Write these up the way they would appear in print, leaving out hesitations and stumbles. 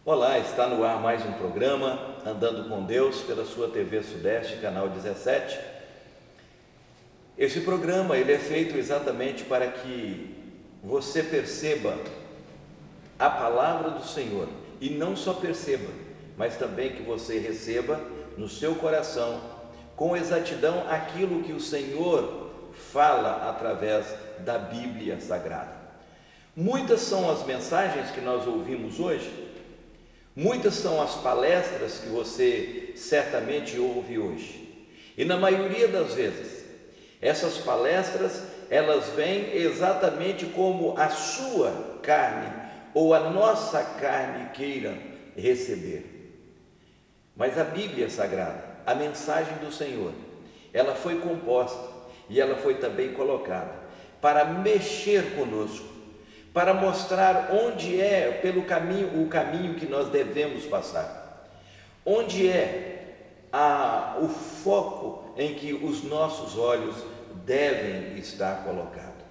Olá, está no ar mais um programa Andando com Deus pela sua TV Sudeste, canal 17. Esse programa ele é feito exatamente para que você perceba a palavra do Senhor e não só perceba, mas também que você receba no seu coração com exatidão aquilo que o Senhor fala através da Bíblia Sagrada. Muitas são as mensagens que nós ouvimos hoje. Muitas são as palestras que você certamente ouve hoje. E na maioria das vezes, essas palestras, elas vêm exatamente como a sua carne ou a nossa carne queira receber. Mas a Bíblia Sagrada, a mensagem do Senhor, ela foi composta e ela foi também colocada para mexer conosco, para mostrar onde é pelo caminho, o caminho que nós devemos passar, onde é o foco em que os nossos olhos devem estar colocados.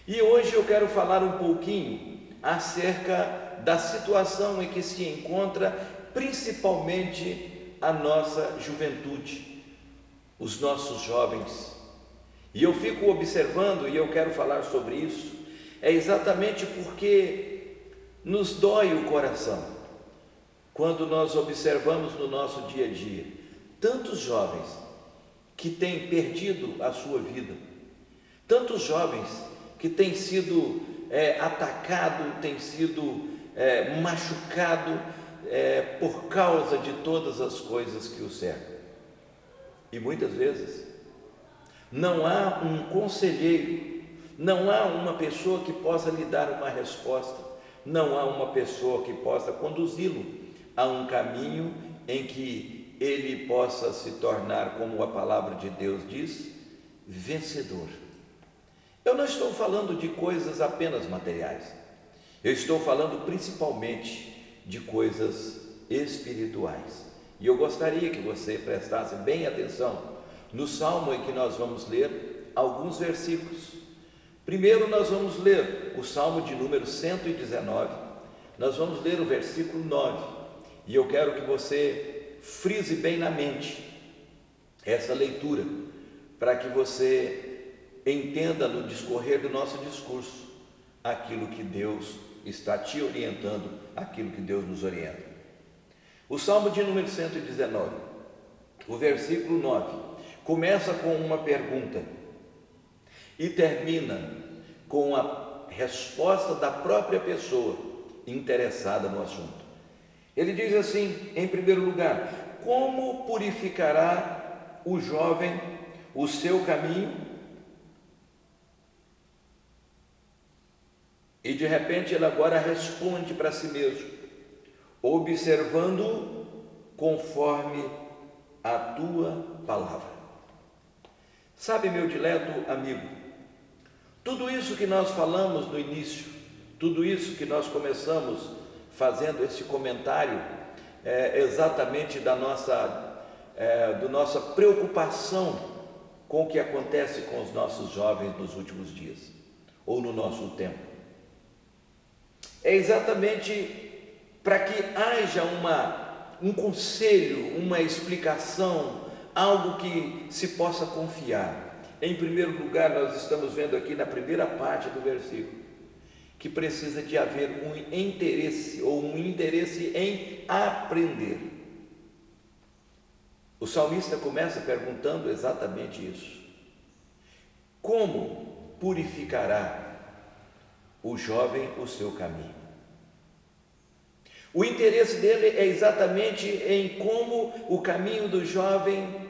E hoje eu quero falar um pouquinho acerca da situação em que se encontra principalmente a nossa juventude, os nossos jovens. E eu fico observando e eu quero falar sobre isso. É exatamente porque nos dói o coração quando nós observamos no nosso dia a dia tantos jovens que têm perdido a sua vida, tantos jovens que têm sido atacados, têm sido machucados por causa de todas as coisas que o cercam. E muitas vezes não há um conselheiro, não há uma pessoa que possa lhe dar uma resposta, não há uma pessoa que possa conduzi-lo a um caminho em que ele possa se tornar, como a palavra de Deus diz, vencedor. Eu não estou falando de coisas apenas materiais, eu estou falando principalmente de coisas espirituais. E eu gostaria que você prestasse bem atenção no Salmo em que nós vamos ler alguns versículos. Primeiro nós vamos ler o Salmo de número 119, nós vamos ler o versículo 9, e eu quero que você frise bem na mente essa leitura, para que você entenda no discorrer do nosso discurso aquilo que Deus está te orientando, aquilo que Deus nos orienta. O Salmo de número 119, o versículo 9, começa com uma pergunta e termina com a resposta da própria pessoa interessada no assunto. Ele diz assim, em primeiro lugar: como purificará o jovem o seu caminho? E de repente ele agora responde para si mesmo: observando conforme a tua palavra. Sabe, meu dileto amigo, tudo isso que nós falamos no início, tudo isso que nós começamos fazendo esse comentário, exatamente da nossa preocupação com o que acontece com os nossos jovens nos últimos dias, ou no nosso tempo. É exatamente para que haja um conselho, uma explicação, algo que se possa confiar. Em primeiro lugar, nós estamos vendo aqui na primeira parte do versículo que precisa de haver um interesse em aprender. O salmista começa perguntando exatamente isso: como purificará o jovem o seu caminho? O interesse dele é exatamente em como o caminho do jovem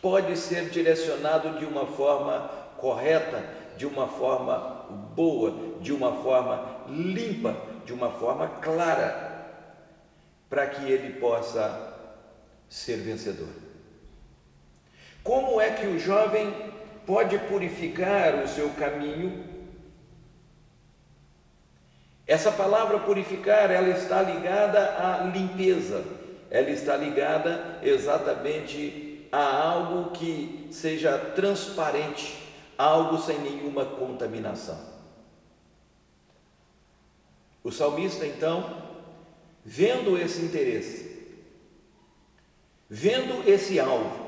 pode ser direcionado de uma forma correta, de uma forma boa, de uma forma limpa, de uma forma clara, para que ele possa ser vencedor. Como é que o jovem pode purificar o seu caminho? Essa palavra purificar, ela está ligada à limpeza, ela está ligada exatamente a algo que seja transparente, algo sem nenhuma contaminação. O salmista então vendo esse interesse, vendo esse alvo,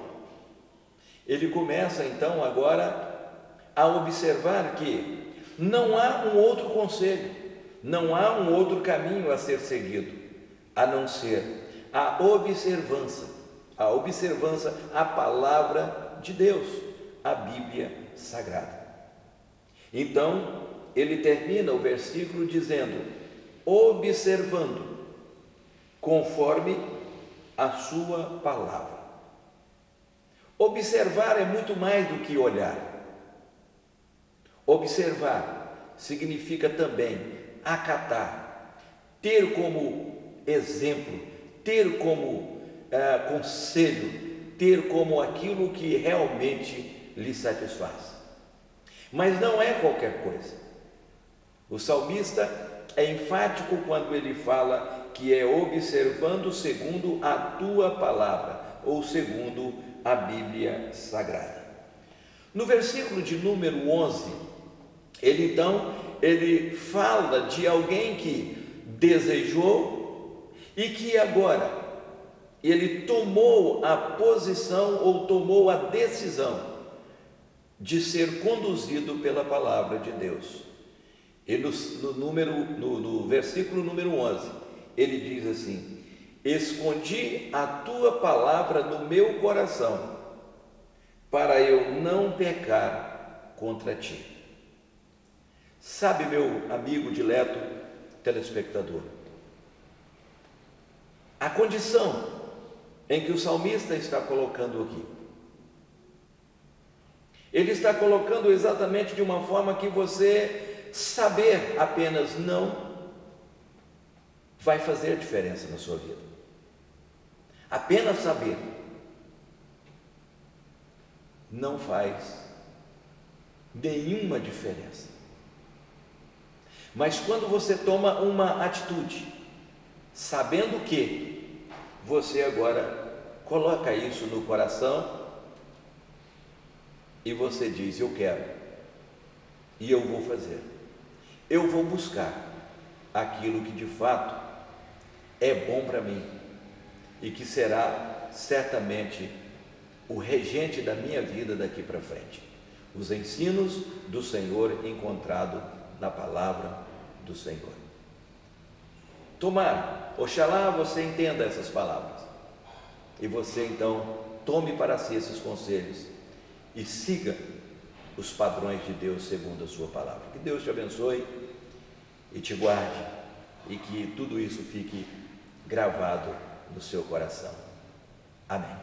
ele começa então agora a observar que não há um outro conselho, não há um outro caminho a ser seguido, a não ser a observância à palavra de Deus, a Bíblia Sagrada. Então, ele termina o versículo dizendo: observando conforme a sua palavra. Observar é muito mais do que olhar. Observar significa também acatar, ter como exemplo, ter como conselho, ter como aquilo que realmente lhe satisfaz. Mas não é qualquer coisa. O salmista é enfático quando ele fala que é observando segundo a tua palavra, ou segundo a Bíblia Sagrada. No versículo de número 11, ele fala de alguém que desejou e que agora ele tomou a posição ou tomou a decisão de ser conduzido pela palavra de Deus. E no versículo número 11, ele diz assim: escondi a tua palavra no meu coração, para eu não pecar contra ti. Sabe, meu amigo dileto telespectador, a condição em que o salmista está colocando aqui, ele está colocando exatamente de uma forma que você saber apenas não vai fazer diferença na sua vida. Apenas saber não faz nenhuma diferença. Mas quando você toma uma atitude, sabendo que você agora coloca isso no coração e você diz: eu quero, e eu vou fazer, eu vou buscar aquilo que de fato é bom para mim e que será certamente o regente da minha vida daqui para frente, os ensinos do Senhor encontrado na palavra do Senhor. Tomara, oxalá você entenda essas palavras e você então tome para si esses conselhos e siga os padrões de Deus segundo a sua palavra. Que Deus te abençoe e te guarde, e que tudo isso fique gravado no seu coração. Amém.